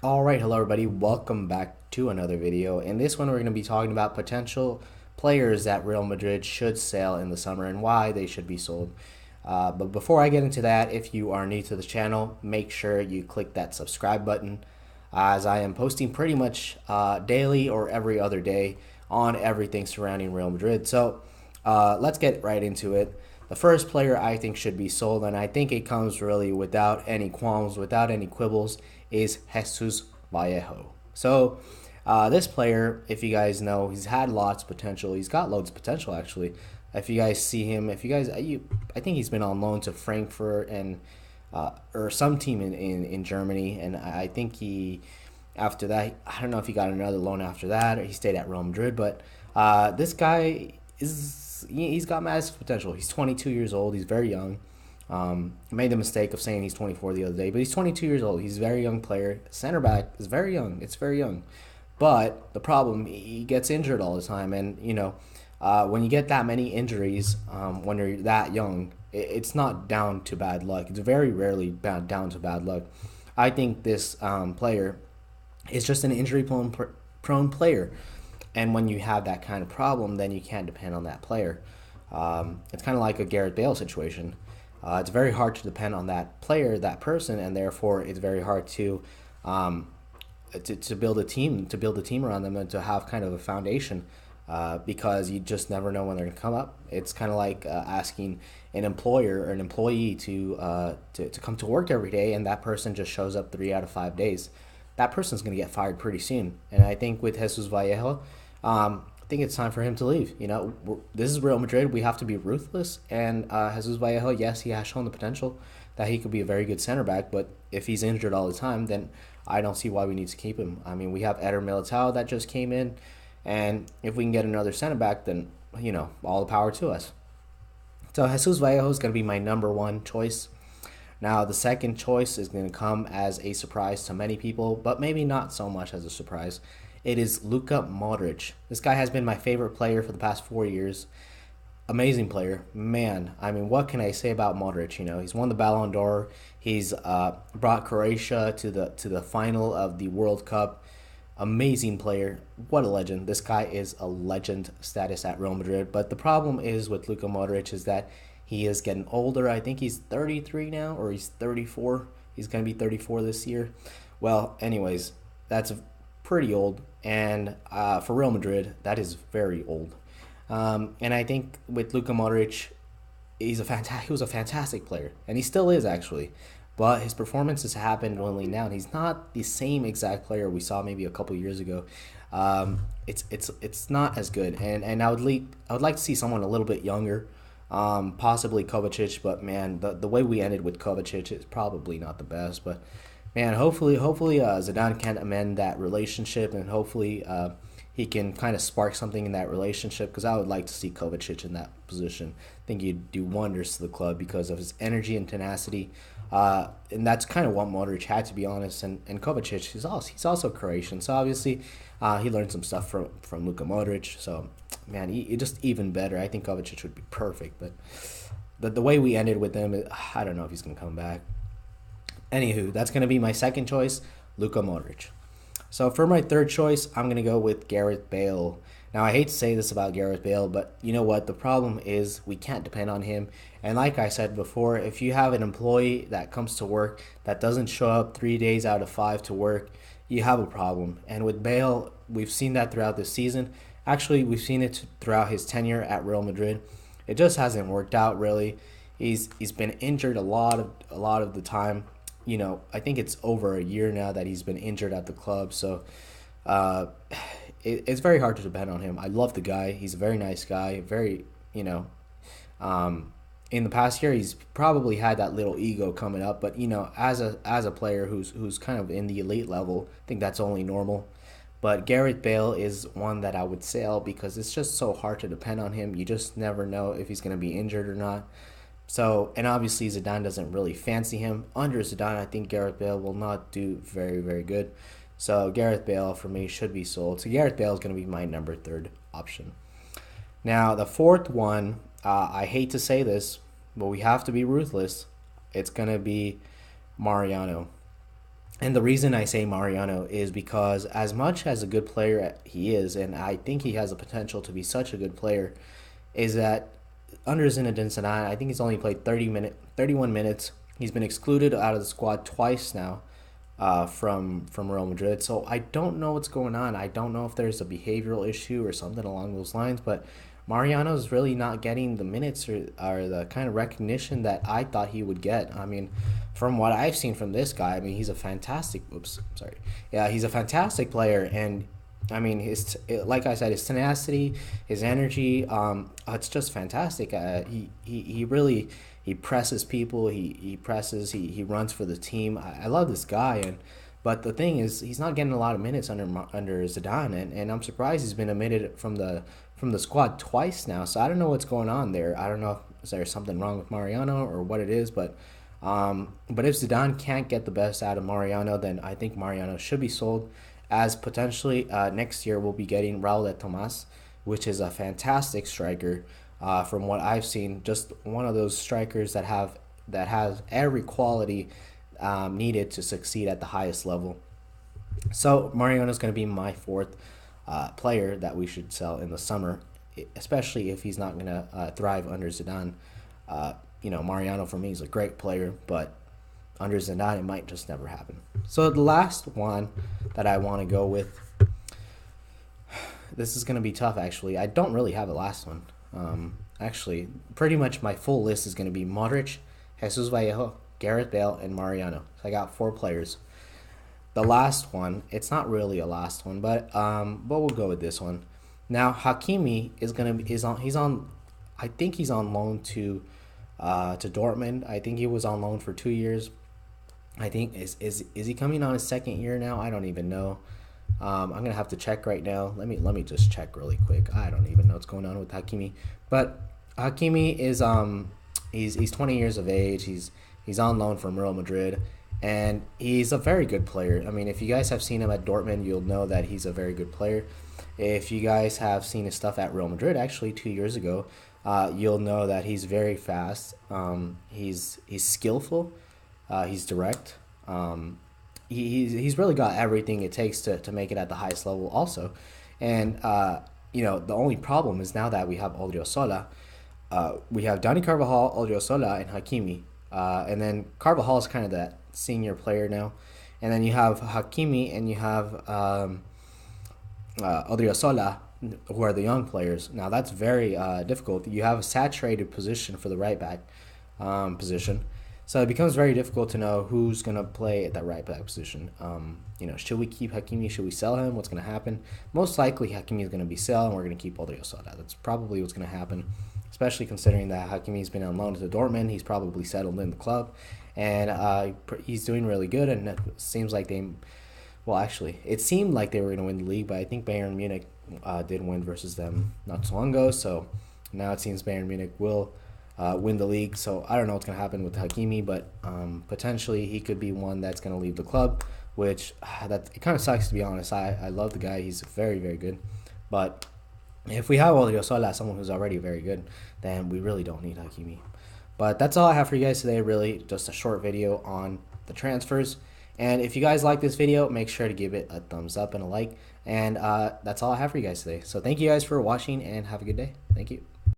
Alright, hello everybody, welcome back to another video. In this one we're going to be talking about potential players that Real Madrid should sell in the summer and why they should be sold. But before I get into that, if you are new to the channel, make sure you click that subscribe button, as I am posting pretty much daily or every other day on everything surrounding Real Madrid. So let's get right into it. The first player I think should be sold, and I think it comes really without any qualms, without any quibbles, is Jesus Vallejo. So this player, if you guys know, he's had lots of potential. He's got loads of potential actually. If you guys see him, if you guys, I think he's been on loan to Frankfurt and or some team in Germany, and I think he after that, I don't know if he got another loan after that or he stayed at Real Madrid, but this guy he's got massive potential. He's 22 years old. He's very young. I made the mistake of saying he's 24 the other day, but he's 22 years old. He's a very young player. Center back is very young. It's very young. But the problem, he gets injured all the time. And, when you get that many injuries when you're that young, it's not down to bad luck. It's very rarely down to bad luck. I think this player is just an injury prone player. And when you have that kind of problem, then you can't depend on that player. It's kind of like a Gareth Bale situation. It's very hard to depend on that player, that person, and therefore it's very hard um, to build a team around them, and to have kind of a foundation, because you just never know when they're going to come up. It's kind of like asking an employer or an employee to come to work every day, and that person just shows up 3 out of 5 days. That person's going to get fired pretty soon. And I think with Jesus Vallejo, I think it's time for him to leave. This is Real Madrid. We have to be ruthless. And Jesus Vallejo, yes, he has shown the potential that he could be a very good center back. But if he's injured all the time, then I don't see why we need to keep him. I mean, we have Eder Militao that just came in. And if we can get another center back, then, all the power to us. So Jesus Vallejo is going to be my number one choice. Now, the second choice is going to come as a surprise to many people, but maybe not so much as a surprise. It is Luka Modric. This guy has been my favorite player for the past 4 years. Amazing player, man. I mean, what can I say about Modric? He's won the Ballon d'Or. He's brought Croatia to the final of the World Cup. Amazing player. What a legend. This guy is a legend status at Real Madrid. But the problem is with Luka Modric is that he is getting older. I think he's 33 now, or he's 34. He's going to be 34 this year. Well, anyways, that's pretty old. And for Real Madrid, that is very old. And I think with Luka Modric, he was a fantastic player, and he still is actually. But his performances have been dwindling down. He's not the same exact player we saw maybe a couple years ago. It's not as good, and I would like to see someone a little bit younger, possibly Kovacic. But man, the way we ended with Kovacic is probably not the best. But man, hopefully Zidane can amend that relationship, and hopefully he can kind of spark something in that relationship, because I would like to see Kovacic in that position. I think he'd do wonders to the club because of his energy and tenacity. And that's kind of what Modric had, to be honest. And Kovacic, he's also Croatian, so obviously he learned some stuff from Luka Modric. So man, he just even better. I think Kovacic would be perfect, but the way we ended with him, I don't know if he's gonna come back. Anywho, that's gonna be my second choice, Luka Modric. So for my third choice, I'm going to go with Gareth Bale. Now, I hate to say this about Gareth Bale, but you know what? The problem is we can't depend on him. And like I said before, if you have an employee that comes to work that doesn't show up 3 days out of 5 to work, you have a problem. And with Bale, we've seen that throughout this season. Actually, we've seen it throughout his tenure at Real Madrid. It just hasn't worked out really. He's been injured a lot of the time. I think it's over a year now that he's been injured at the club. So uh, it's very hard to depend on him. I love the guy. He's a very nice guy. Um, in the past year, he's probably had that little ego coming up. But as a player who's kind of in the elite level, I think that's only normal. But Gareth Bale is one that I would sell because it's just so hard to depend on him. You just never know if he's going to be injured or not. So, and obviously Zidane doesn't really fancy him. Under Zidane, I think Gareth Bale will not do very, very good. So Gareth Bale for me should be sold. So Gareth Bale is going to be my number third option. Now the fourth one, I hate to say this, but we have to be ruthless. It's going to be Mariano. And the reason I say Mariano is because as much as a good player he is, and I think he has the potential to be such a good player, is that under Zinedine Zidane, I think he's only played 31 minutes. He's been excluded out of the squad twice now, from Real Madrid. So I don't know what's going on. I don't know if there's a behavioral issue or something along those lines. But Mariano's really not getting the minutes or the kind of recognition that I thought he would get. I mean, from what I've seen from this guy, I mean, he's a fantastic. Oops, sorry. Yeah, he's a fantastic player, and I mean, like I said, his tenacity, his energy, it's just fantastic. He really he presses people. He presses. He runs for the team. I love this guy, but the thing is, he's not getting a lot of minutes under Zidane, and I'm surprised he's been omitted from the squad twice now. So I don't know what's going on there. I don't know if there's something wrong with Mariano or what it is, but if Zidane can't get the best out of Mariano, then I think Mariano should be sold. As potentially next year we'll be getting Raul de Tomas, which is a fantastic striker. From what I've seen, just one of those strikers that has every quality needed to succeed at the highest level. So Mariano is going to be my fourth player that we should sell in the summer, especially if he's not going to thrive under Zidane. Mariano for me is a great player, but under Zidane, it might just never happen. So the last one that I want to go with, this is going to be tough, actually. I don't really have a last one. Actually, pretty much my full list is going to be Modric, Jesus Vallejo, Gareth Bale, and Mariano. So I got 4 players. The last one, it's not really a last one, but we'll go with this one. Now Hakimi I think he's on loan to Dortmund. I think he was on loan for 2 years. I think is he coming on his second year now? I don't even know. I'm gonna have to check right now. Let me just check really quick. I don't even know what's going on with Hakimi. But Hakimi is he's 20 years of age. He's on loan from Real Madrid, and he's a very good player. I mean, if you guys have seen him at Dortmund, you'll know that he's a very good player. If you guys have seen his stuff at Real Madrid, actually 2 years ago, you'll know that he's very fast. He's skillful. He's direct. He's really got everything it takes to make it at the highest level also. And, the only problem is now that we have Odriozola, we have Dani Carvajal, Odriozola, and Hakimi. And then Carvajal is kind of that senior player now. And then you have Hakimi and you have Odriozola, who are the young players. Now that's very difficult. You have a saturated position for the right back position. So it becomes very difficult to know who's going to play at that right back position. Should we keep Hakimi? Should we sell him? What's going to happen? Most likely Hakimi is going to be sold, and we're going to keep Odriozola. That's probably what's going to happen, especially considering that Hakimi's been on loan to Dortmund. He's probably settled in the club, and he's doing really good, and it seems like it seemed like they were going to win the league, but I think Bayern Munich did win versus them not so long ago, so now it seems Bayern Munich will win the league. So I don't know what's going to happen with Hakimi, but potentially he could be one that's going to leave the club, which it kind of sucks, to be honest. I love the guy. He's very, very good. But if we have Odriozola, someone who's already very good, then we really don't need Hakimi. But that's all I have for you guys today. Really just a short video on the transfers. And if you guys like this video, make sure to give it a thumbs up and a like. And that's all I have for you guys today. So thank you guys for watching, and have a good day. Thank you.